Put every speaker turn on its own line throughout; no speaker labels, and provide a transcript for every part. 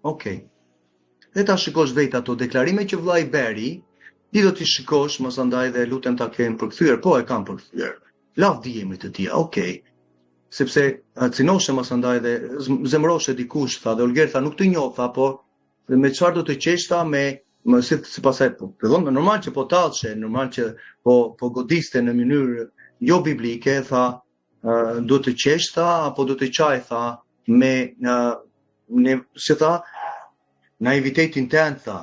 Okej. Dhe ta shikosh vetë ato deklarime që vllai beri, ti do t'i shikosh mos andaj dhe lutem ta kem përkthyer, po e kam përkthyer. Lavdi emrit të tij. Okej. Sepse cinoshe mos andaj dhe zemroshe dikush tha dhe Olger tha nuk të njoh tha, po me çfarë do të qesh tha me si pasaj po. Fillon normal që po tallshe, normal që po godiste në mënyrë jo biblike, tha do të qesh tha apo do të qaj tha me si tha naivitetin tënd tha.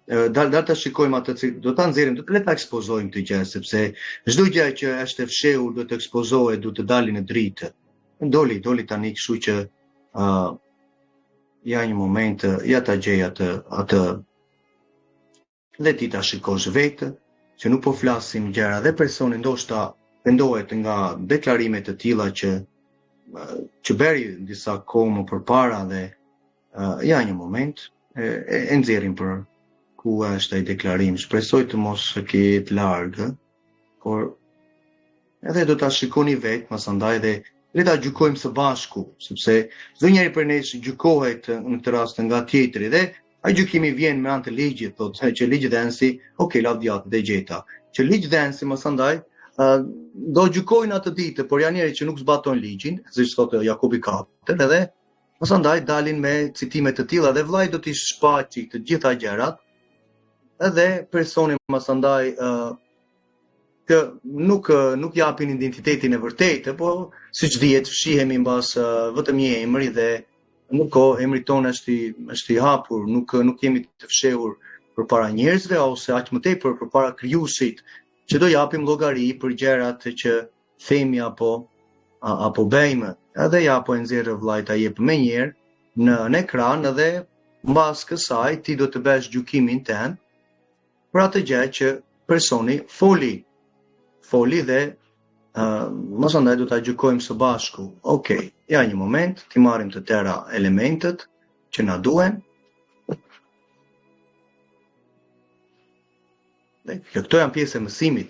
Dal ta shikojmë atë, do ta nxjerrim, do le ta ekspozojmë këtë gjë sepse çdo gjë që është e fshehur do të ekspozohet, do të dalë në dritë. Doli tani, kështu që ja një moment, ja ta gjej atë dhe ti ta shikosh vetë, që nuk po flasim gjëra dhe personi ndoshta pendohet nga deklarime të tilla që beri disa kohë më përpara dhe ja një moment e nxjerrim për ku është ai deklarim. Shpresoj të mos ketë largë, por edhe do ta shikoni vetë, masandaj dhe le ta gjykojmë së bashku, sepse çdo njeri për nesh gjykohet në këtë rast nga tjetri dhe ai gjykimi vjen me anë të ligjit, thotë që ligji dhensi, okay, lavdiat dhe gjeta. Që ligji dhensi masandaj do gjykojnë atë ditë, por janë njerëz që nuk zbatojnë ligjin, siç thotë Jakubi 4, edhe masandaj dalin me citime të tilla dhe vllai do t'i shpaqi të gjitha gjërat. Edhe personi masandaj që nuk japin identitetin e vërtetë, po siç dihet fshihemi mbas vetëm një emri dhe në kohë emri tonë është i hapur, nuk jemi të fshehur përpara njerëzve ose aq më tepër përpara Krijuesit, që do japim llogari për gjërat që themi apo bëjmë. Edhe ja po e nxjerrë vllai ta jep më njëherë në ekran edhe mbas kësaj ti do të bësh gjykimin tënd për atë gjë që personi foli dhe mos andaj do ta gjykojmë së bashku. Okej, ja një moment, ti marrim të tëra elementet që na duhen. Dhe këto janë pjesë e mësimit.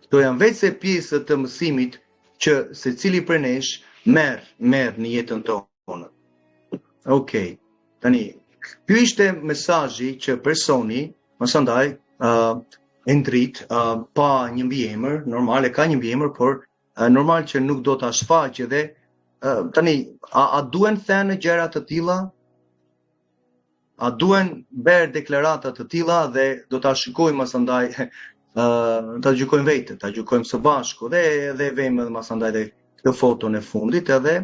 Këto janë vetë pjesë të mësimit që secili prej nesh merr në jetën tonë. Okej. Tani, ky ishte mesazhi që personi mos andaj e ndrit pa një mbiemër, normal e ka një mbiemër, por normal që nuk do ta shfaqë dhe tani a duhen thënë gjëra të tilla? A duhen bërë deklarata të tilla dhe do ta shikojmë masandaj ta gjykojmë vetë, ta gjykojmë së bashku dhe vëmë masandaj dhe këtë foton e fundit edhe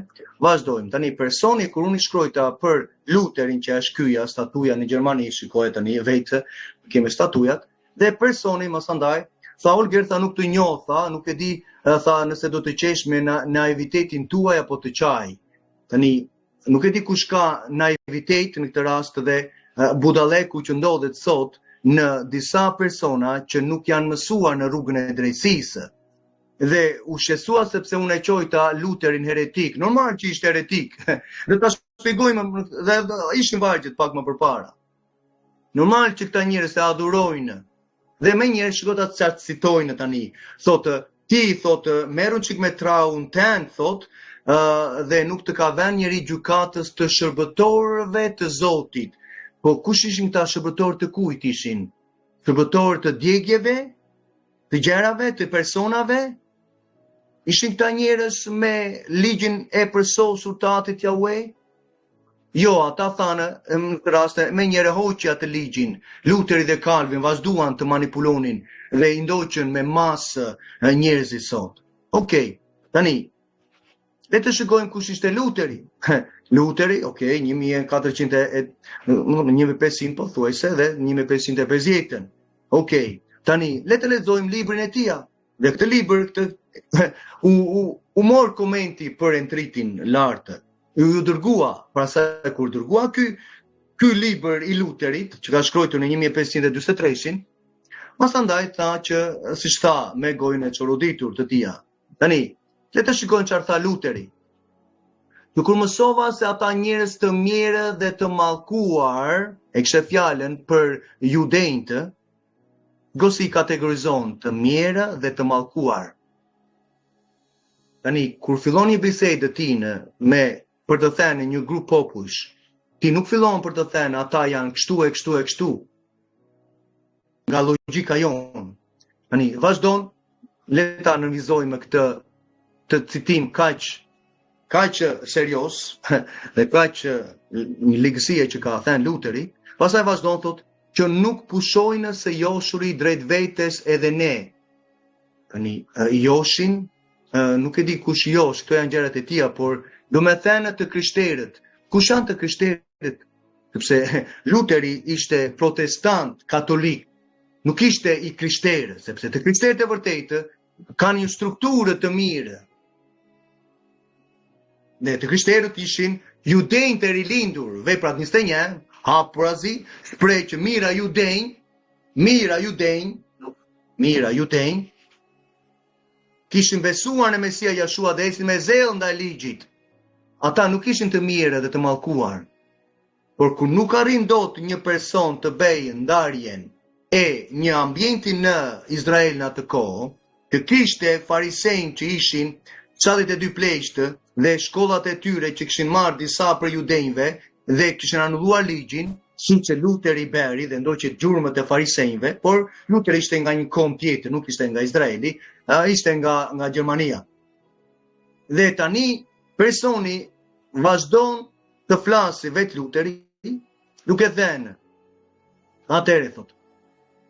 vazhdojmë. Tani personi kur unë shkruajta për Lutherin që është kyja, statuja në Gjermani, shikohet tani vetë, kemi statujat, dhe personi masandaj tha Olger tha nuk të njoh, tha nuk e di, tha nëse do të qesh me naivitetin tuaj apo të qaj. Tani nuk e di kush ka naivitet në këtë rast dhe budalleku që ndodhet sot në disa persona që nuk janë mësuar në rrugën e drejtësisë. Dhe u shqetësua sepse unë e quajta Lutherin heretik. Normal që ishte heretik. Dhe ta shpjegojmë dhe ishin vargjet pak më përpara. Normal që këta njerëz e adhurojnë. Dhe më njerëz shikoj ta citojnë tani. Thotë ti thotë merru çik me traun tënd thotë dhe nuk të ka vënë njëri gjykatës të shërbëtorëve të Zotit. Po kush ishin këta shërbëtorë të kujt ishin? Shërbëtorë të djegjeve, të gjërave, të personave? Ishin këta njerëz me ligjin e përsosur të Atit Yahweh? Jo, ata thanë në këtë rast me njëre hoqja të ligjin. Lutheri dhe Calvin vazhduan të manipulonin dhe i ndoqën me masë njerëzit sot. Okej, tani le të shikojmë kush ishte Lutheri. Lutheri, okej, 1500 po thuajse dhe 1550. Okej, tani le të lexojmë librin e tij. Dhe këtë libër u mor komenti për entritin lartë. Ju dërgua, pra sa kur dërgua ky libër i Lutherit, që ka shkruar në 1543, masandaj tha që siç tha me gojën e çoroditur të tij. Tani, le të shikojmë çfarë tha Lutheri. Ju kur mësova se ata njerëz të mirë dhe të mallkuar, e kishte fjalën për judejtë, gosi kategorizon të mirë dhe të mallkuar. Tani, kur fillon një bisedë të tij për të thënë një grup popujsh, ti nuk fillon për të thënë ata janë kështu e kështu e kështu. Nga logjika jonë. Tani, vazhdon, le ta analizojmë këtë citim kaq serios dhe kaq një ligësie që ka thënë Luteri, pastaj vazhdon thotë që nuk pushojnë se joshuri drejt vetes edhe ne. Tani, joshin, nuk e di kush josh, këto janë gjërat e tia, por do me thënë të krishterët. Kush janë të krishterët? Sepse Luteri ishte protestant, katolik, nuk ishte i krishterë, sepse të krishterët e vërtetë kanë një strukturë të mirë. Dhe të krishterët ishin judejnë të rilindur, veprat 21, hapurazi, shpreh që mira judejnë, kishin besuar në Mesia Jashua dhe ecnin me zell ndaj ligjit. Ata nuk ishin të mirë dhe të mallkuar. Por kur nuk arrin dot një person të bëjë ndarjen e një ambienti në Izrael në atë kohë, të kishte farisejnë që ishin 72 pleqtë dhe shkollat e tyre që kishin marrë disa për judenjve dhe kishin anulluar ligjin, siç e Luteri beri dhe ndoqi gjurmët e farisejve, por Luteri ishte nga një kom tjetër, nuk ishte nga Izraeli, ishte nga Gjermania. Dhe tani personi vazhdon të flasi vetë Luteri, duke thënë, atëherë thotë,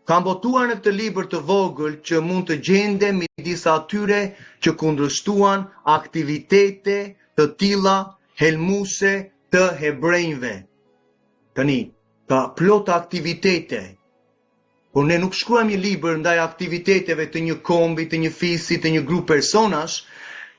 kam botuar në këtë libër të vogël që mund të gjende midis atyre që kundërshtuan aktivitete të tilla helmuse të hebrejve. Tani, ka plot aktivitete, por ne nuk shkruajmë një libër ndaj aktiviteteve të një kombi, të një fisi, të një grup personash.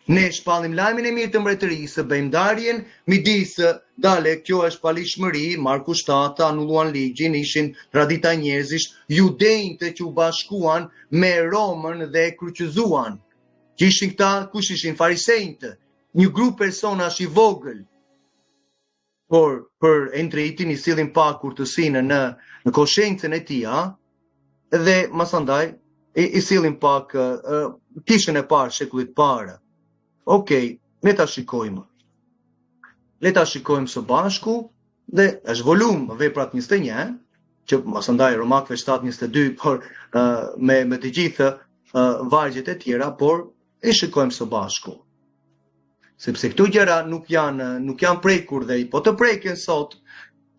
Ne shpallim lajmin e mirë të mbretërisë, bëjmë ndarjen midis dale, kjo është palishmëri, Marku 7, anulluan ligjin, ishin tradita njerëzish, judejnë të që u bashkuan me Romën dhe kryqëzuan. Që ishin këta, kush ishin farisejnë, një grup personash i vogël. Por për Endritin i sillin pak kurtësinë në koshencën e tij, dhe masandaj i sillin pak kishën e parë shekullit parë. Okej, le ta shikojmë. Le ta shikojmë së bashku dhe është volum veprat 21, që masandaj Romakëve 7:22, por me të gjithë vargjet e tjera, por e shikojmë së bashku. Sepse këto gjëra nuk janë prekur dhe po të preken sot,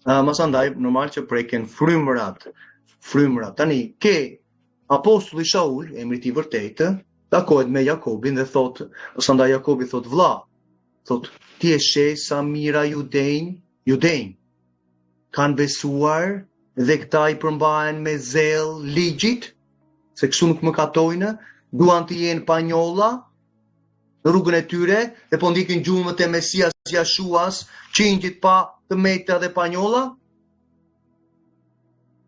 masandaj normal që preken frymërat. Tani ke apostulli Shaul, emri i vërtetë, takohet me Jakobin dhe thot, masandaj Jakobi thot, vlla, thot, ti e sheh sa mira judejnë kanë besuar dhe këta i përmbahen me zell ligjit, se kështu nuk mëkatojnë, duan të jenë panjolla në rrugën e tyre dhe po ndikin gjurmët e Mesias Jashuas, qingjit pa të meta dhe panjolla.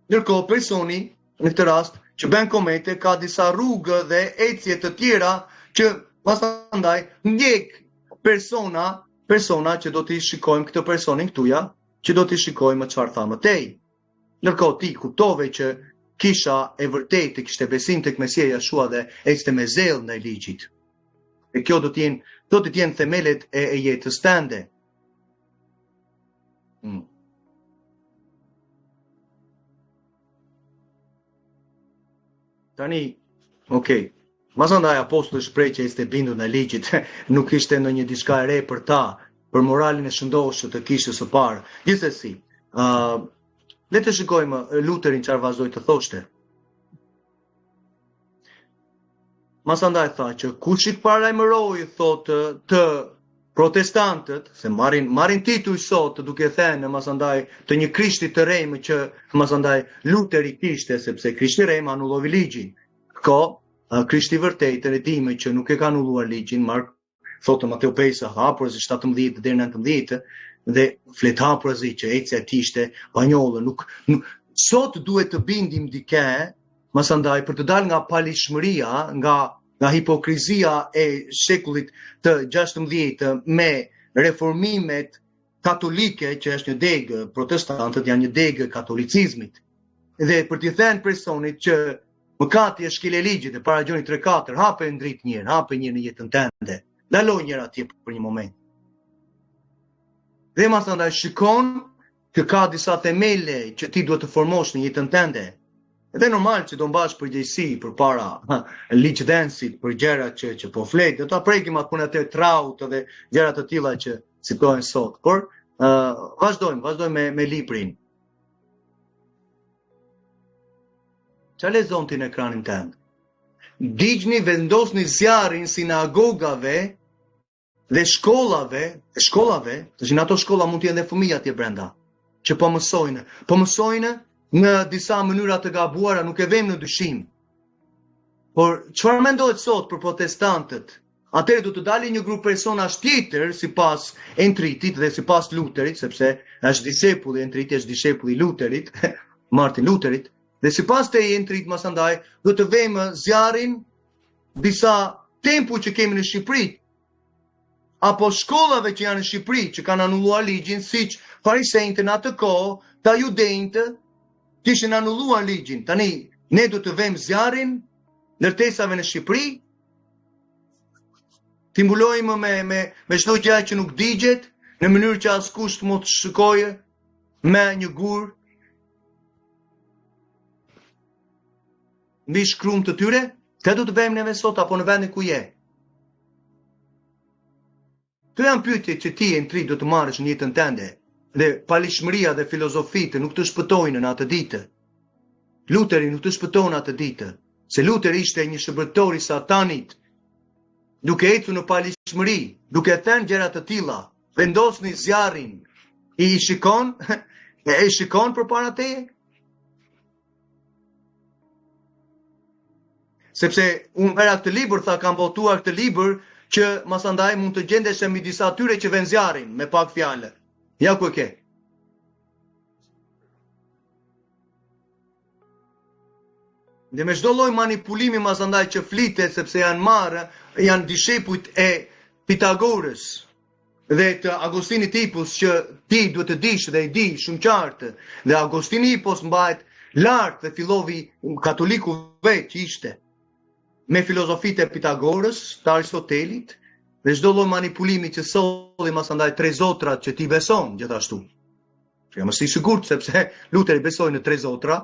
Ndërkohë personi në këtë rast që bën komente ka disa rrugë dhe ecje të tjera që pastaj ndjek persona që do t'i shikojmë këtë personin këtuja, që do t'i shikojmë çfarë tha më tej. Ndërkohë ti kuptove që kisha e vërtetë kishte besim tek Mesia Jashua dhe ecte me zell ndaj ligjit. E kjo do të jenë themelet e jetës tënde. Tani, okej, masandaj apostulli shpreh që ishte bindur në ligjit, nuk ishte ndonjë diçka e re për ta, për moralin e shëndoshë të kishës së parë. Gjithsesi, le të shikojmë Luterin çfarë vazhdoi të thoshte. Masandaj tha që kush i paralajmëroi thotë të protestantët, se marrin titull sot duke thënë masandaj të një krishti të rejmë që masandaj Luteri kishte, sepse krishti rejmë anullovi ligjin. Krishti vërtetë e dimë që nuk e ka anulluar ligjin, thotë Mateo 5 hapurazi 17 deri në 19 dhe flet hapurazi që ecja e tij ishte panjollë, nuk sot duhet të bindim dikë, masandaj për të dalë nga palishmëria, nga hipokrizia e shekullit të 16 me reformimet katolike, që është një degë, protestantët janë një degë katolicizmit. Dhe për t'i thënë personit që mëkati është shkel e ligjit e para Gjonit 3:4, hape ndrit hape një në jetën tënde. Ndaloj njëra atje për një moment. Dhe masandaj shikon që ka disa themele që ti duhet të formosh në jetën tënde. Edhe normal që do mbash përgjegjësi përpara ligjdhenësit për gjërat që po flet, do ta prekim atë punën e traut dhe gjëra të tilla që citohen sot. Por vazhdojmë me librin. Çfarë lexon ti në ekranin tënd? Digjni, vendosni zjarrin sinagogave dhe shkollave, tash në ato shkolla mund të jenë dhe fëmijë atje brenda, që po mësojnë në disa mënyra të gabuara, nuk e vëmë në dyshim. Por çfarë mendohet sot për protestantët? Atëherë do të dalë një grup personash tjetër sipas Entritit dhe sipas Luterit, sepse është disepulli Entriti, është disepulli Luterit, Martin Luterit, dhe sipas te Entrit masandaj do të vëmë zjarrin disa tempuj që kemi në Shqipëri, apo shkollave që janë në Shqipëri, që kanë anulluar ligjin, siç farisejtë në atë kohë, ta judejtë kishin anulluar ligjin. Tani ne do të vëmë zjarrin ndërtesave në Shqipëri, ti mbulojmë me çdo gjë që nuk digjet, në mënyrë që askush të mos shikojë me një gur mbi shkrum të tyre. Këtë do të bëjmë neve sot apo në vendin ku je. Këto janë pyetje që ti Entri do të marrësh në jetën tënde, dhe palishmëria dhe filozofitë nuk të shpëtojnë në atë ditë. Luteri nuk të shpëton atë ditë, se Luteri ishte një shërbëtor i Satanit, duke ecur në palishmëri, duke thënë gjëra të tilla, vendosni zjarrin, i shikon përpara teje? Sepse unë vera këtë libër, kam botuar këtë libër që masandaj mund të gjendesh me disa tyre që vënë zjarrin, me pak fjalë. Ja ku e ke. Dhe me çdo lloj manipulimi masandaj që flitet, sepse janë dishepujt e Pitagorës dhe të Agostinit Hipos, që ti duhet të dish dhe i di shumë qartë, dhe Agostini Hipos mbahet lart dhe fillovi katoliku vetë që ishte, me filozofitë e Pitagorës, të Aristotelit, dhe çdo lloj manipulimi që solli masandaj tre zotrat që ti beson gjithashtu. Që jam i sigurt sepse Luteri besoi në tre zotra.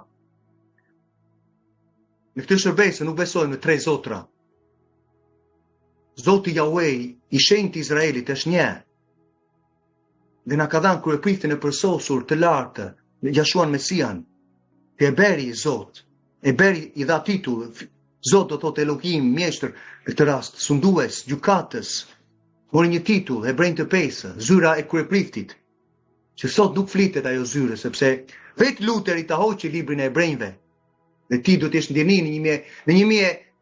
Në këtë shërbesë nuk besoj në tre zotra. Zoti Jahweh, i shenjtë Izraelit, është një. Dhe na ka dhënë kryepriftin e përsosur të lartë, Jashuan Mesian, që e beri Zot. E beri i dha titull, Zot do thotë Elohim, mjeshtër, në këtë rast, sundues, gjykatës, mori një titull, hebrejnë të pesë, zyra e kryepriftit, që sot nuk flitet ajo zyre, sepse vetë Luteri ta hoqi librin e hebrejve. Dhe ti do të jesh ndjenin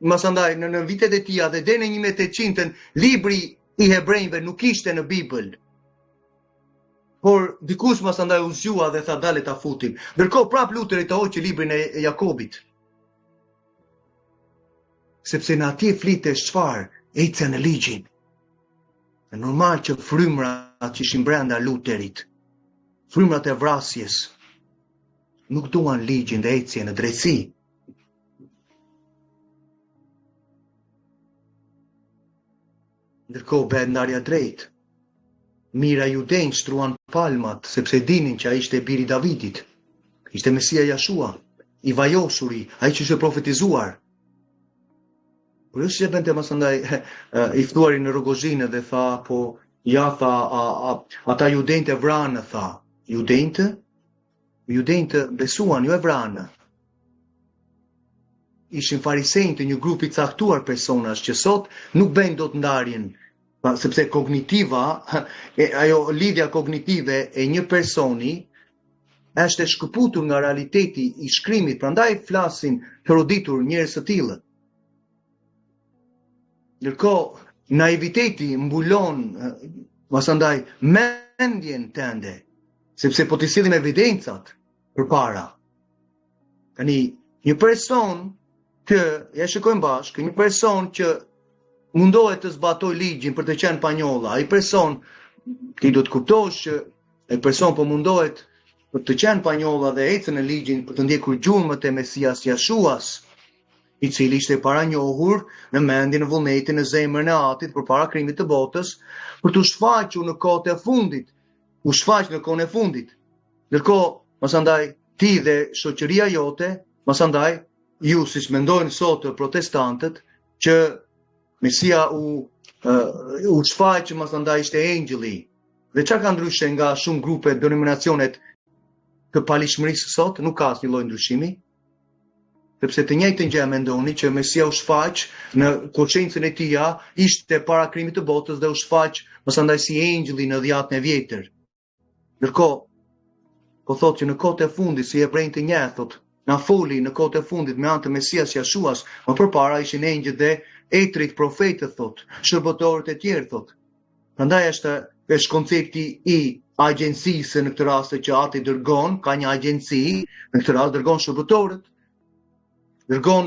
në vitet e tia dhe deri në 1800-ën, libri i hebrejve nuk ishte në Bibël. Por dikush masandaj u zgjua dhe tha dale ta futim. Ndërkohë prap Luteri ta hoqi librin e Jakobit. Sepse në atje flitesh çfarë? Ecja në ligjin. Në normal që frymrat që ishin brenda Luterit, frymrat e vrasjes, nuk duan ligjin dhe ecjen në drejtësi. Ndërkohë bëhet ndarja drejt. Mira judenjë shtruan palmat, sepse dinin që ai ishte biri i Davidit. Ishte Mesia Jashua, i vajosuri, ai që ishte profetizuar. Por jo si e bënte masandaj i ftuari në Rogozhinë dhe tha, po ja tha, ata judenjtë e vranë, tha. Judenjtë besuan, jo e vranë. Ishin farisejnë të një grupi caktuar personash që sot nuk bëjnë dot ndarjen, sepse kognitiva, ajo lidhja kognitive e një personi është e shkëputur nga realiteti i shkrimit, prandaj flasin të roditur njerëz të tillë. Ndërkohë, naiviteti mbulon masandaj mendjen tënde, sepse po t'i sillim evidencat përpara. Tani, një person që, ja shikojmë bashkë, një person që mundohet të zbatoj ligjin për të qenë panjolla, ai person, ti do të kuptosh që ai person po mundohet për të qenë panjolla dhe ecën në ligjin për të ndjekur gjurmët e Mesias Jashuas, i cili ishte paranjohur në mendjen, në vullnetin, në zemrën e Atit përpara krijimit të botës, për të shfaqur në kohën e fundit. U shfaq në kohën e fundit. Ndërkohë, masandaj ti dhe shoqëria jote, masandaj ju siç mendojnë sot protestantët që Mesia u shfaq masandaj ishte engjëlli. Dhe çka ka ndryshe nga shumë grupe denominacionet të palishmërisë sot, nuk ka asnjë lloj ndryshimi. Sepse të njëjtën gjë mendoni që Mesia u shfaq në konsciencën e tij, ishte para krijimit të botës dhe u shfaq masandaj si engjëlli në dhjetën e vjetër. Ndërkohë, po thotë që në kohët e fundit, si hebrejnë të njerëz thotë, na foli në kohët e fundit me anë të Mesias Jashuas, më përpara ishin engjëjt dhe etrit profetët thotë, shërbëtorët e tjerë thotë. Prandaj është koncepti i agjencisë në këtë rast që ati dërgon, ka një agjenci, në këtë rast dërgon shërbëtorët, dërgon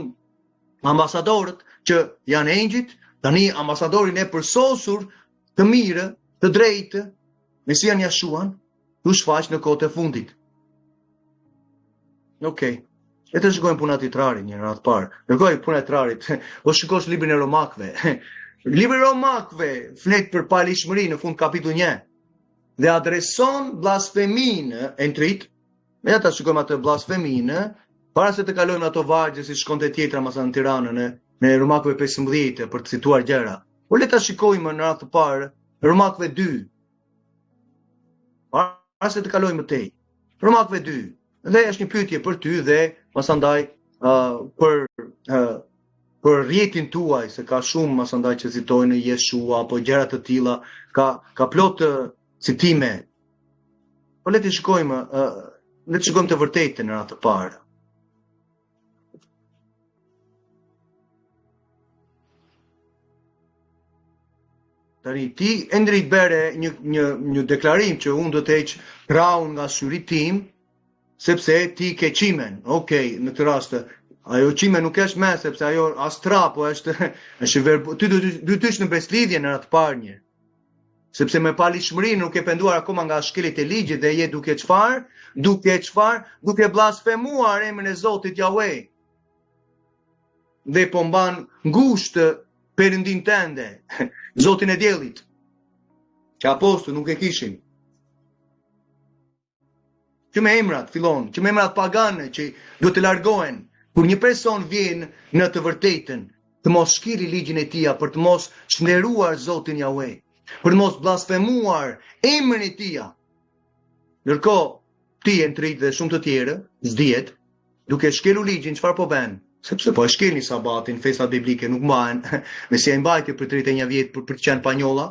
ambasadorët që janë engjëjt, tani ambasadorin e përsosur të mirë, të drejtë, Mesian Jashuan, u shfaq në kohët e fundit. Okej. Le të shikojmë punat e trarit një radhë parë. Dërgoj punat e trarit. O shikosh librin e Romakëve. Libri i Romakëve flet për palishmëri në fund kapitull 1 dhe adreson blasfeminë e trit. Ne ata shikojmë atë blasfeminë para se të kalojmë ato vargje si shkonte tjetra masa në Tiranë në Romakëve 15 për të cituar gjëra. Po le ta shikojmë në radhë parë Romakëve 2. Para se të kalojmë tej. Romakëve 2. Dhe është një pyetje për ty dhe pasandaj për rjetin tuaj, se ka shumë pasandaj që citojnë Jeshua apo gjëra të tilla, ka plot citime. Po le të shikojmë të vërtetën në atë parë. Tani ti endrit bere një deklarim që unë do të heq kraun nga syri tim, sepse ti ke qimen. Okej, në këtë rast, ajo qime nuk është me, sepse ajo astra, po është verbo. Ty dysh në beslidhje në atë parë një. Sepse me palishmërinë nuk e penduar akoma nga shkelit e ligjit dhe je duke blasfemuar emrin e Zotit Yahweh. Dhe po mban ngushtë Perëndin tënde, Zotin e diellit. Që apostujt nuk e kishin. Që me emrat fillon, që me emrat pagane që do të largohen, kur një person vjen në të vërtetën, të mos shkili ligjin e tij për të mos shndëruar Zotin Yahweh, për të mos blasfemuar emrin e tij. Ndërkohë, ti e trit dhe shumë të tjerë, s'dihet, duke shkelur ligjin, çfarë po bën? Sepse po e shkelni sabatin, festat biblike nuk mbahen, Mesia i mbajti për 31 vjet për të qenë panjolla,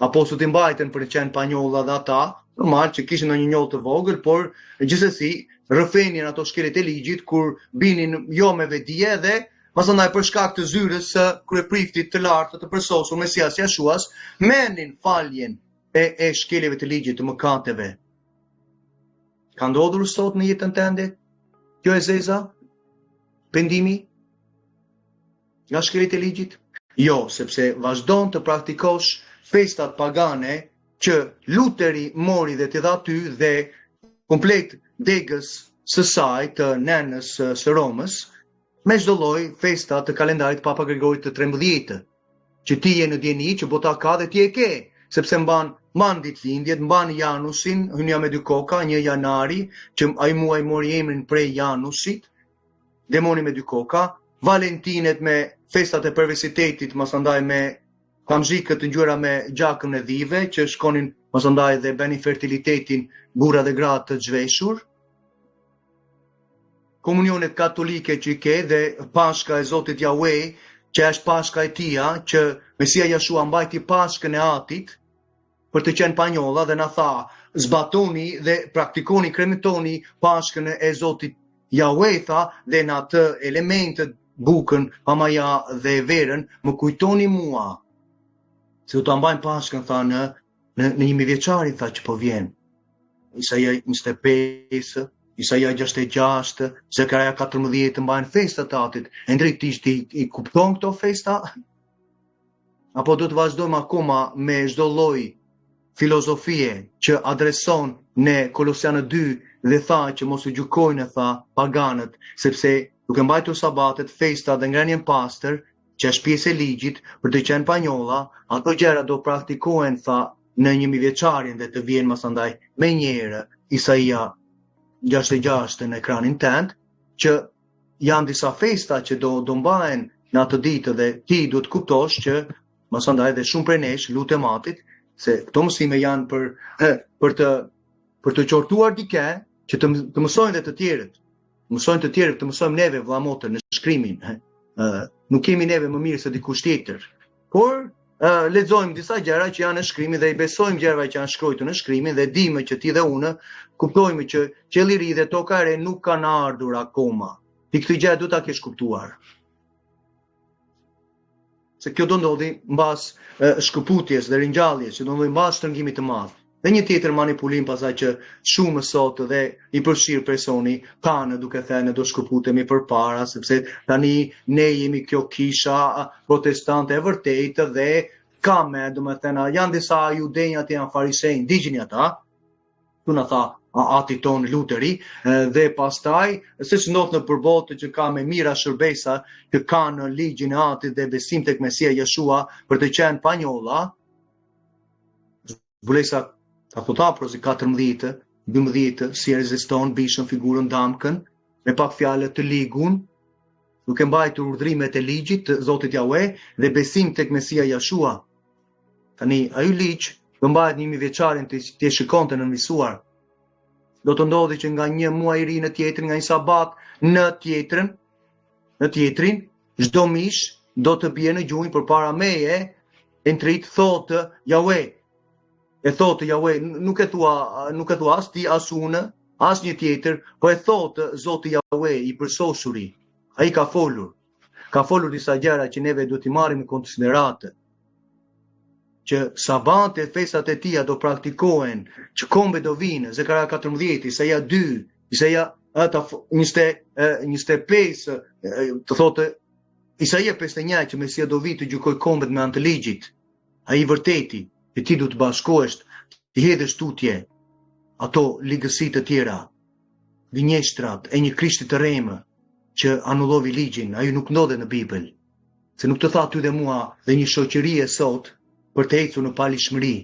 apostujt i mbajtën për të qenë panjolla dhe ata, normal që kishin ndonjë njollë të vogël, por gjithsesi rrëfenin ato shkelet e ligjit kur binin jo me vedije dhe pastaj për shkak të zyrës së kryepriftit të lartë të përsosur Mesias Jashuas, merrnin faljen e shkeljeve të ligjit të mëkateve. Ka ndodhur sot në jetën tënde? Kjo e zeza? Pendimi nga shkelit e ligjit? Jo, sepse vazhdon të praktikosh festat pagane që Luteri mori dhe t'i dha ty dhe komplet degës së saj të nënës së Romës, me çdo lloj festa të kalendarit Papa Gregorit të 13, që ti je në djeni që bota ka dhe ti e ke, sepse mban ditëlindjet, mban Janusin, hynia me 2 koka, 1 janari, që ai muaj mori emrin prej Janusit, demoni me 2 koka, Valentinet me festat e perversitetit, masandaj me kamzhikët të ngjyra me gjakën e dhive, që shkonin masandaj dhe bënin fertilitetin burra dhe gra të zhveshur. Komunionet katolike që i ke dhe Pashka e Zotit Yahweh, që është Pashka e tia, që Mesia Jashua mbajti Pashkën e atit, për të qenë panjolla dhe na tha, zbatoni dhe praktikoni, kremitoni Pashkën e Zotit Yahweh tha, dhe në atë elementet, bukën, pamaja dhe verën, më kujtoni mua. Se u të mbajnë Pashkën, tha, në 1 vjeçarin, tha që po vjen. Isaia 25, Isaia 66, Zekaria 14 të mbajnë festat atit. E drejtisht i kupton këto festa? Apo do të vazhdojmë akoma me çdo lloj filozofie që adreson në Kolosianët 2 dhe tha që mos u gjykojnë, tha, paganët, sepse duke mbajtur sabatet, festa dhe ngrënien pastër, që është pjesë e ligjit për të qenë panjolla, ato gjëra do praktikohen, tha, në 1000 vjeçarin dhe të vjen masandaj me njëherë Isaia 66 në ekranin tënd, që janë disa festa që do mbahen në atë ditë dhe ti do të kuptosh që masandaj dhe shumë prej nesh lutem Atit se këto mësime janë për të qortuar dike që të mësojnë dhe të tjerët. Mësojnë të tjerët, të mësojmë neve vëlla motër në shkrimin. Nuk kemi neve më mirë se dikush tjetër. Por lexojmë disa gjëra që janë në shkrimin dhe i besojmë gjërave që janë shkruar në shkrimin dhe dimë që ti dhe unë kuptojmë që qeliri dhe toka e re nuk kanë ardhur akoma. Ti këtë gjë duhet ta kesh kuptuar. Se kjo do ndodhi mbas shkëputjes dhe ringjalljes, që do ndodhi mbas shtrëngimit të madh. Dhe një tjetër manipulim pasaj që shumë sot dhe i përfshirë personi kanë duke thënë do shkëputemi përpara, sepse tani ne jemi kjo kisha protestante e vërtetë dhe kamë, domethënë janë disa judenja të janë farisej, ndigjini ata. Tu na tha Ati ton Luteri dhe pastaj se ç'ndodh në përbotë që ka me mira shërbesa që kanë në ligjin e Atit dhe besim tek Mesia Jeshua për të qenë panjolla. Zbulesa Apostapolosi 14, 12 si reziston bishën figurën damkën me pak fjalë të ligun, duke mbajtur urdhrimet e ligjit të Zotit Jahwe dhe besim tek Mesia Jeshua. Tani ai ligj do mbahet 1000 vjeçarin të shikonte në mësuar. Do të ndodhi që nga një muaj i ri në tjetrin, nga një sabat në tjetrin, çdo mish do të bie në gjunjë përpara meje, e ntrit thotë Jahwe. E thotë Jahwe, nuk e thua as ti, as unë, as një tjetër, po e thotë Zoti Jahwe i përsosuri. Ai ka folur disa gjëra që neve duhet i marrim në konsideratë. Që sabate e festat e tia do praktikohen, që kombe do vinë, Zekaria 14, Isaia 2, Isaia 25, të thotë Isaia 51 që Mesia do vitë të gjykoj kombet me anë të ligjit. Ai i vërteti, që ti du të bashkohesh, të hedhësh tutje ato ligësi të tjera, gënjeshtrat e një Krishti të remë që anullovi ligjin, ai nuk ndodhet në Bibël. Se nuk të tha ty dhe mua dhe një shoqëri e sot për të ecur në palishmëri,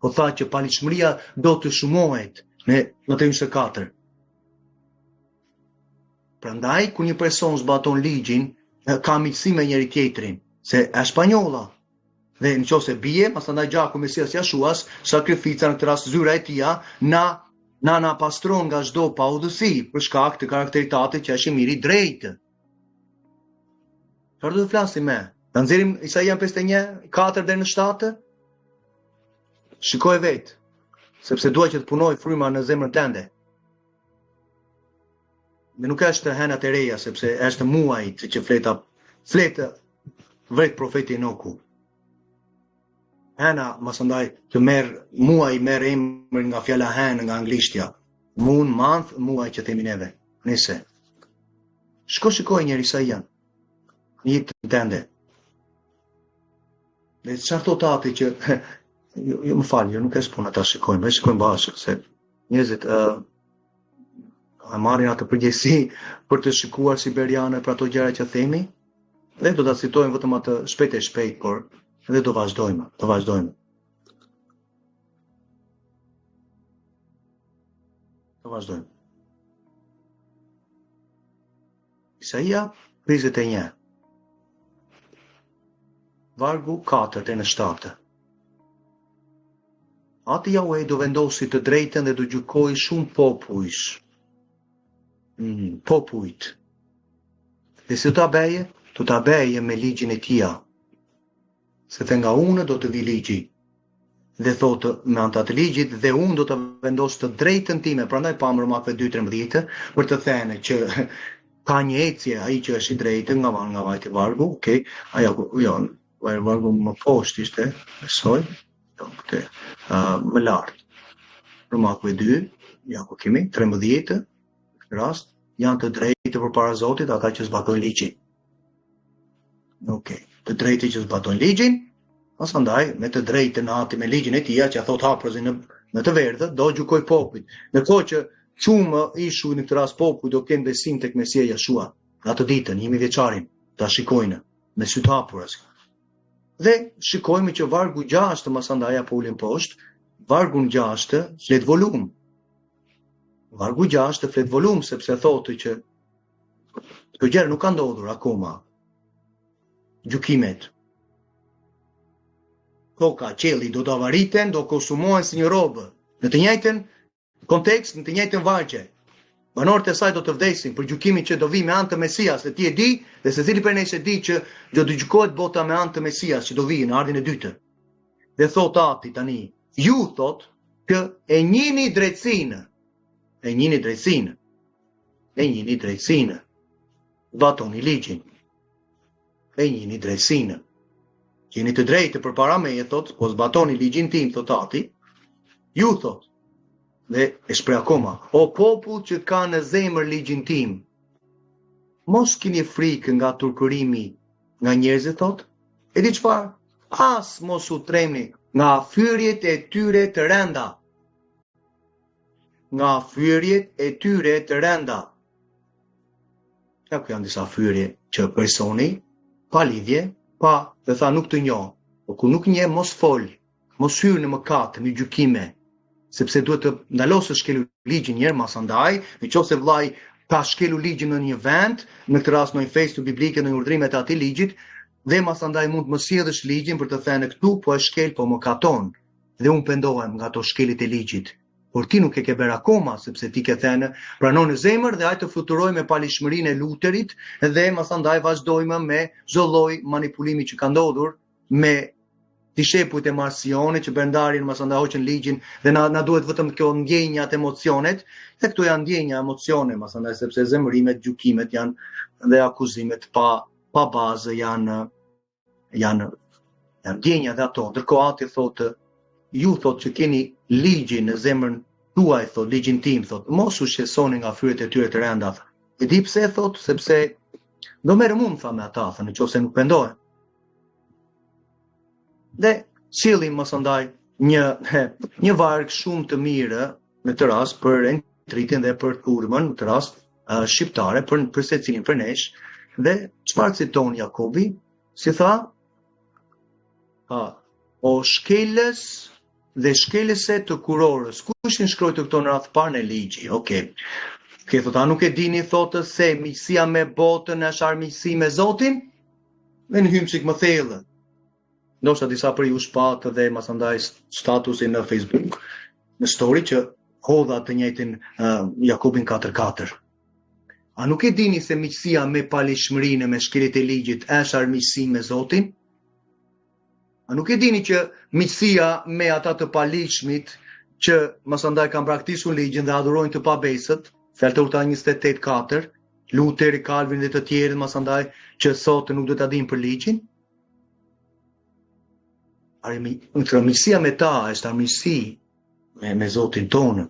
po tha që palishmëria do të shumohet në Mateu 24. Prandaj kur një person zbaton ligjin, ka miqësi me njëri tjetrin, se është panjolla. Dhe nëse bie, pastaj gjaku Mesias Jeshuas, sakrifica në këtë rast zyra e tija, na pastron nga çdo paudhësi për shkak të karakteritatit që është i miri drejtë. Çfarë do të flasim me? Ta nxjerrim Isaia 51, 4 deri në 7. Shikoj vetë, sepse dua që të punoj fryma në zemrën tënde. Dhe nuk është henat e reja, sepse është muaj që fletë vret profeti Enoku. Hena, masandaj, të muaj merr emrin nga fjala hen nga anglishtja. Moon, month, muaj që themi neve. Nëse. Shikoj njëri Isaia. Një jetën tënde. Dhe çfarë thot Ati që jo më fal, nuk është puna ta shikojmë bashkë, se njerëzit marrin atë përgjegjësi për të shikuar siberiane për ato gjëra që themi, dhe do ta citojmë vetëm atë shpejt, por edhe do vazhdojmë. Isaia 21. Vargu 4 e në 7. Ati Jahwe do vendosi të drejtën dhe do gjykoj shumë popujt. Dhe si do ta beje me ligjin e tia. Se the nga unë do të vi ligji. Dhe thotë me anë të ligjit dhe unë do të vendos të drejtën time, prandaj pa Romakëve 2:13, për të thënë që ka një ecje ai që është i drejtë nga vajti vargu, okay? Vargu më poshtë ishte, besoj, më lartë. Romakëve 2, ku kemi, 13, në këtë rast, janë të drejtë përpara Zotit ata që zbatojnë ligjin. Të drejtë që zbatojnë ligjin, pasandaj me të drejtë në Ati me ligjin e tia që thot haprozi në të verdhë, do gjykoj popujt. Ndërkohë që qumë ishu në këtë rast popujt do kenë besim tek Mesia Jeshua, në atë ditën, 1000 vjeçarin, ta shikojnë me sy të hapura. Dhe shikojmë që vargu 6 masandaj apo ulin poshtë, vargu 6 flet volum. Vargu 6 flet volum sepse thotë që kjo gjë nuk ka ndodhur akoma. Gjykimet. Toka, qielli do të avariten, do konsumohen si një robë. Në të njëjtën kontekst, në të njëjtën vargje. Banorët e saj do të vdesin për gjykimin që do vi me anë të Mesias, dhe ti e di, dhe secili prej nesh e di që do të gjykohet bota me anë të Mesias që do vi në ardhin e dytë. Dhe thot Ati tani, ju thot që e njihni drejtsinë. E njihni drejtsinë. E njihni drejtsinë. Zbatoni ligjin. E njihni drejtsinë. Jeni të drejtë përpara meje, thot, po zbatoni ligjin tim, thot Ati. Ju thot. Dhe e shpreh akoma, o popull që ka në zemër ligjin tim, mos keni frikë nga turpërimi nga njerëzit, thot. E di çfarë? As mos u tremni nga fyrjet e tyre të rënda. Nga fyrjet e tyre të rënda. Ja ku janë disa fyrje që personi, pa lidhje, pa, dhe tha nuk të njoh, po ku nuk njeh mos fol, mos hyr në mëkat, në gjykime, sepse duhet të ndalosë shkelu ligjin njerë mas andaj, në qoftë se vllai ka shkelu ligjin në një vend, në këtë rast në një festë biblike, në urdhrimet e atij ligjit, dhe mas andaj mund të më sjellësh ligjin për të thënë këtu po e shkel, po më katon, dhe unë pendohem nga ato shkelit e ligjit. Por ti nuk e ke bërë akoma, sepse ti ke thënë, pranon në zemër dhe hajtë të fluturoj me palishmërinë e luterit, dhe mas andaj vazhdojmë me çdo lloj manipulimi që ka ndodhur me dishepujt e Marsionit që brendarin mas andaj hoqën ligjin dhe na duhet vetëm kjo ndjenja të emocionet, dhe këto janë ndjenja emocione mas andaj sepse zemërimet, gjykimet janë dhe akuzimet pa bazë janë ndjenja dhe ato. Ndërkohë Ati thotë, ju thotë që keni ligjin në zemrën tuaj, thotë, ligjin tim, thotë, mos u shqetësoni nga fryet e tyre të rënda. E di pse, thotë, sepse do merrem unë, tha, me ata, tha, nëse nuk pendohen. Dhe sillim mos andaj një varg shumë të mirë në të rast për entritin dhe për turmën, në të rast shqiptare për secilin për nesh. Dhe çfarë citon Jakobi? Si tha? O shkelës dhe shkelëse të kurorës. Kush i shkroi këto në radh parë në ligji? Okej. Thotë, nuk e dini, thotë, se miqësia me botën është armiqësi me Zotin? Dhe në hymë çik më thellë. Ndoshta disa për ju shpatë dhe mas andaj statusin në Facebook, në story që hodha të njëjtin Jakobin 4:4. A nuk e dini se miqësia me palishmërinë me shkelit e ligjit është armiqësi me Zotin? A nuk e dini që miqësia me ata të palishmit që mas andaj kanë praktisur ligjin dhe adhurojnë të pabesët, Fjalët e Urta 28:4, Luteri, Calvin dhe të tjerët mas andaj që sot nuk do ta dinë për ligjin? Miqësia me ta është armiqësi me Zotin tonë.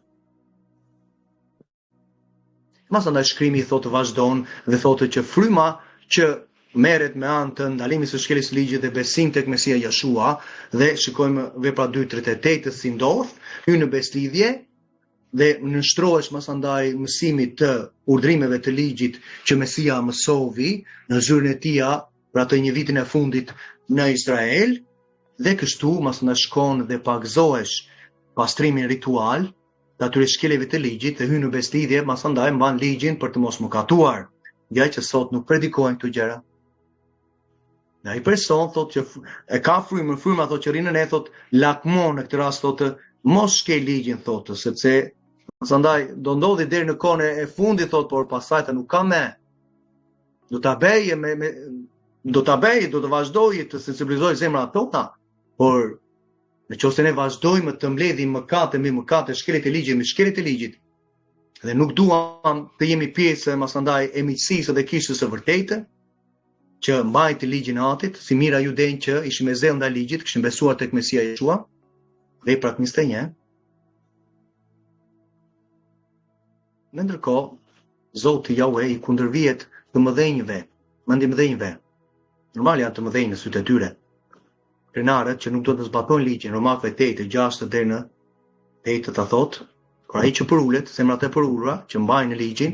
Mas andaj shkrimi thotë vazhdon dhe thotë që fryma që merret me anë të ndalimit së shkeljes së ligjit dhe besim tek Mesia Jeshua, dhe shikojmë vepra 2:38 si ndodh, hyn në beslidhje dhe nënshtrohesh mas andaj mësimit të urdhrimeve të ligjit që Mesia mësovi në zyrën e tij për atë një vitin e fundit në Izrael, dhe kështu mas andaj shkon dhe pagëzohesh pastrimin ritual të atyre shkeljeve të ligjit dhe hyn në beslidhje, mas andaj mban ligjin për të mos mëkatuar. Gjë që sot nuk predikojnë këto gjëra. Dhe ai person thotë që e ka frymën, fryma thotë që rinë ne, thotë lakmon në këtë rast, thotë mos shkel ligjin, thotë, sepse mas andaj do ndodhi deri në kohën e fundit, thotë, por pastaj të nuk ka më. Do ta bëjë do të vazhdojë të sensibilizojë zemrat tona, por nëse ne vazhdojmë të mbledhim mëkate me mëkate, shkeljet e ligjit me shkeljet e ligjit, dhe nuk duam të jemi pjesë mas andaj e miqësisë dhe kishës së vërtetë, që mbajti ligjin e Atit, si mira juden që ishim e zellë ndaj ligjit, kishim besuar tek Mesia Jeshua, veprat 21. Në ndërkohë, Zoti Jahwe i kundërvihet të mëdhenjve, mëdhenjve. Normal janë të mëdhenj në sytë e tyre. Krenarët që nuk do të zbatojnë ligjin, Romakëve 8:6 deri në 8 ta thotë, por ai që përulet, zemrat e përurura që mbajnë ligjin,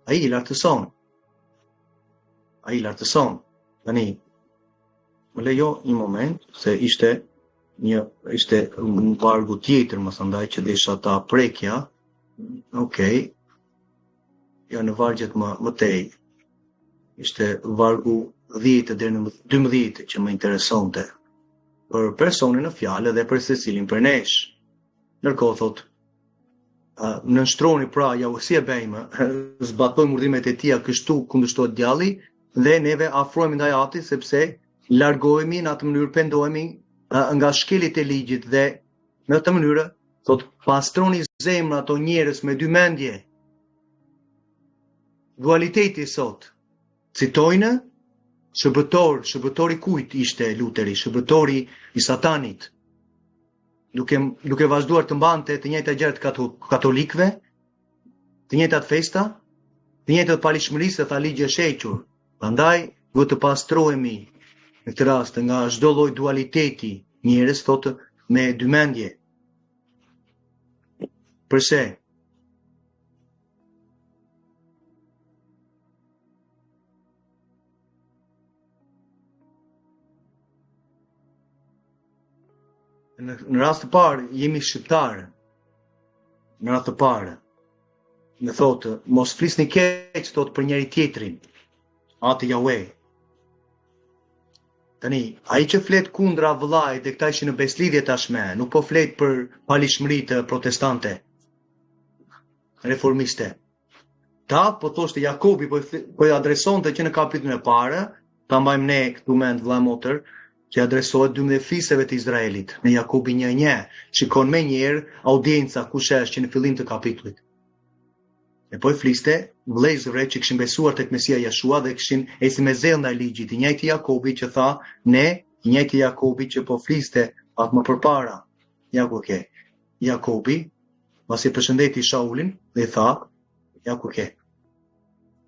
ai i lartëson. Ai i lartëson. Tani, më lejo një moment, se ishte ishte vargu tjetër, më thëndaj që desha ta prekja. Okej. Ja në vargjet më tej. Ishte vargu 10 deri në 12 që më interesonte. Për personin në fjalë dhe për secilin për nesh. Ndërkohë thot, nënshtroni pra ja si e bëjmë, zbatojmë urdhrimet e tija kështu kundërshtohet djalli dhe neve afrohemi ndaj Atit sepse largohemi në atë mënyrë pendohemi nga shkelit e ligjit dhe në atë mënyrë thot pastroni zemrën ato njerëz me dy mendje. Dualiteti sot. Citojnë shëbëtori kujt ishte Luteri, shëbëtori i Satanit. Duke vazhduar të mbante të njëjtat gjëra të katolikëve, të njëjtat festa, të njëjtat palishmërisë tha ligji është hequr. Prandaj duhet të pastrohemi në këtë rast nga çdo lloj dualiteti, njerëz thotë me dy mendje. Përse? Në rast të parë jemi shqiptarë. Në rast të parë. Në thotë, mos flisni keq thotë për njëri tjetrin. Ati Yahweh. Tani, ai që flet kundra vëllait dhe këta ishin në beslidhje tashme, nuk po flet për palishmëri të protestante, reformiste. Ta po thoshte Jakobi po i adresonte që në kapitullin e parë, ta mbajmë ne këtu mend vëlla motër, që adresohet 12 fiseve të Izraelit, në Jakobi 1:1, shikon me njerë audienca kush është që në fillim të kapitullit. E po i fliste vëllezërve që kishin besuar tek Mesia Jeshua dhe kishin ecë me zell ndaj ligjit, i njëjti Jakobi që tha ne, i njëjti Jakobi që po fliste atë më përpara. Ja ku ke. Jakobi, pasi përshëndeti Shaulin dhe i tha, ja ku ke.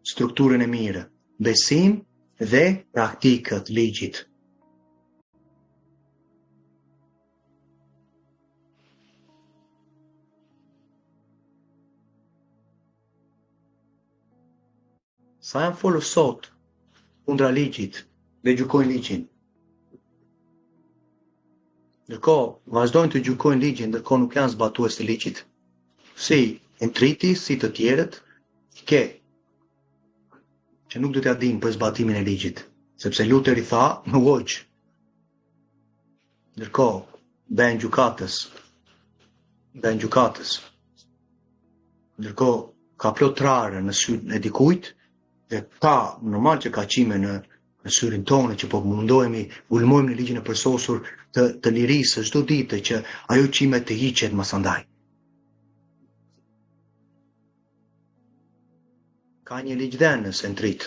Strukturën e mirë, besim dhe praktikët ligjit. Sa janë folur sot kundra ligjit dhe gjykojnë ligjin. Ndërkohë, vazhdojnë të gjykojnë ligjin, ndërkohë nuk janë zbatues të ligjit. Si Entriti, si të tjerët, ke që nuk do t'ja dinë për zbatimin e ligjit, sepse Luteri tha, më vojq. Ndërkohë, bën gjykatës. Ndërkohë, ka plot rare në syrin e dikujt, dhe ka, normal që ka qime në syrin tonë, që po mundohemi, ulmojmë në ligjin e përsosur të lirisë çdo ditë që ajo qime të hiqet masandaj. Ka një ligjdenës e Entrit,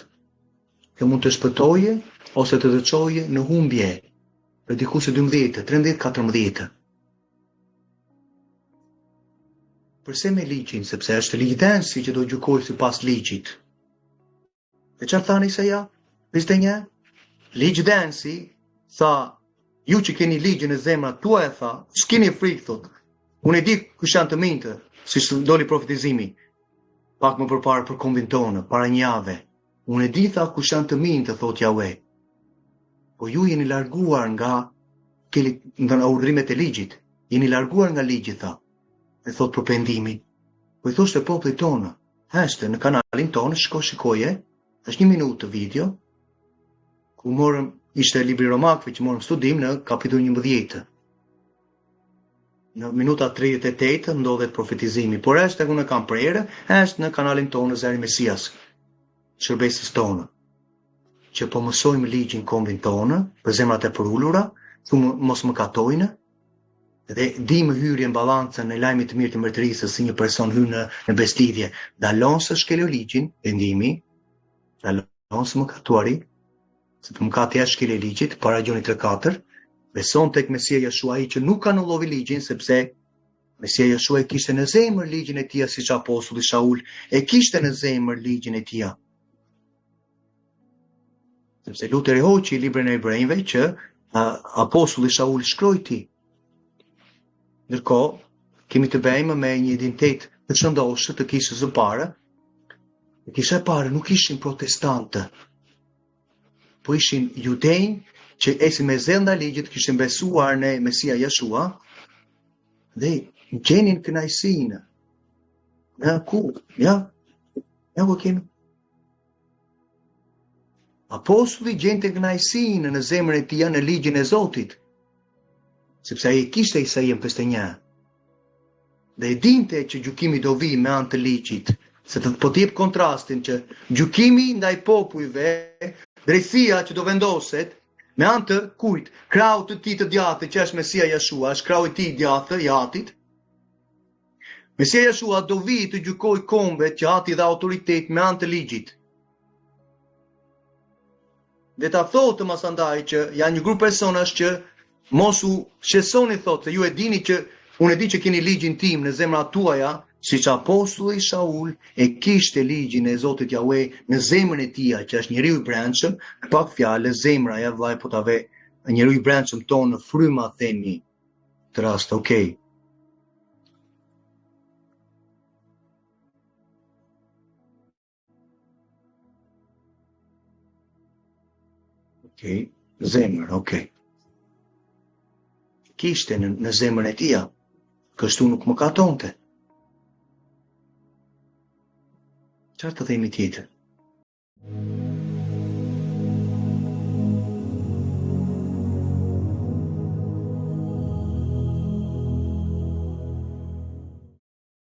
që mund të shpëtoje ose të dëçoje në humbje për dikush 12, 13, 14. Përse me ligjin, sepse është ligjdenësi që do gjykojë sipas ligjit. E çfarë thani se ja? 21. Ligjdenësi tha, ju që keni ligjin në zemrat tuaja, tha, s'keni frikë, thot. Unë e di kush janë të mintë, si doli profetizimi, pak më përpara për kombin tonë, para një jave. Unë e di, tha, kush janë të mintë, thot Yahweh. Po ju jeni larguar nga urdhrimet e ligjit, jeni larguar nga ligjit, tha. E thot për pendimin. Po i thoshte popullit tonë, heshte në kanalin tonë, shikoje, është 1 minutë të video, ku ishte libri Romakëve që morëm studim në kapitullin 11. Në minuta 38 ndodhet profetizimi, por është ku në kam prerë, është në kanalin tonë Zëri Mesias, shërbesës tonë, që po mësojmë ligjin kombin tonë, për zemrat e përullura, mos më katojnë, dhe dimë hyrjen balancën në lajmit të mirë të mbretërisë si një person hyrë në beslidhje, dalon së shkelë ligjin, vendimi, dalon së më katuari, se të më kati e shkelë ligjit, para Gjoni 3:4, beson tek Mesia Jeshua i që nuk anullovi ligjin, sepse Mesia Jeshua e kishte në zemër ligjin e tia, si që apostulli Shaul e kishte në zemër ligjin e tia. Sepse Luteri hoqi librin e Hebrejve që apostulli Shaul shkrojti. Ndërkohë, kemi të bëjmë me një identitet të shëndoshë të kishës së parë. Kisha e parë nuk ishin protestantë, po ishin judejnë që esi me zell ndaj ligjit, kishin besuar në Mesia Jeshua dhe gjenin kënaqësinë. Ja, ku? Ja ku kemi. Apostulli gjente kënaqësinë në zemrën e tij në ligjin e Zotit, sepse ai kishte Isaian 51. Dhe e dinte që gjykimi do vi me anë të ligjit, se po të jep kontrastin që gjykimi ndaj popujve, drejtësia që do vendoset me anë të kujt? Kraut të tij të djathtë, që është Mesia Jeshua, është krau i tij djathtë i Atit. Mesia Jeshua do vi të gjykoj kombet që Ati dha autoritet me anë të ligjit. Dhe ta thotë masandaj që janë një grup personash që mos u shqetësoni, thotë, se ju e dini që unë e di që keni ligjin tim në zemrat tuaja, siç apostulli Shaul e kishte ligjin e Zotit Jahue në zemrën e tij, që është njeriu i brendshëm, në pak fjalë zemra ja vllai po ta ve njeriu i brendshëm tonë në fryma themi të rast, okay. Okay, zemër, okay. Kishte në zemrën e tij, kështu nuk më katonte. Çfarë të themi tjetër?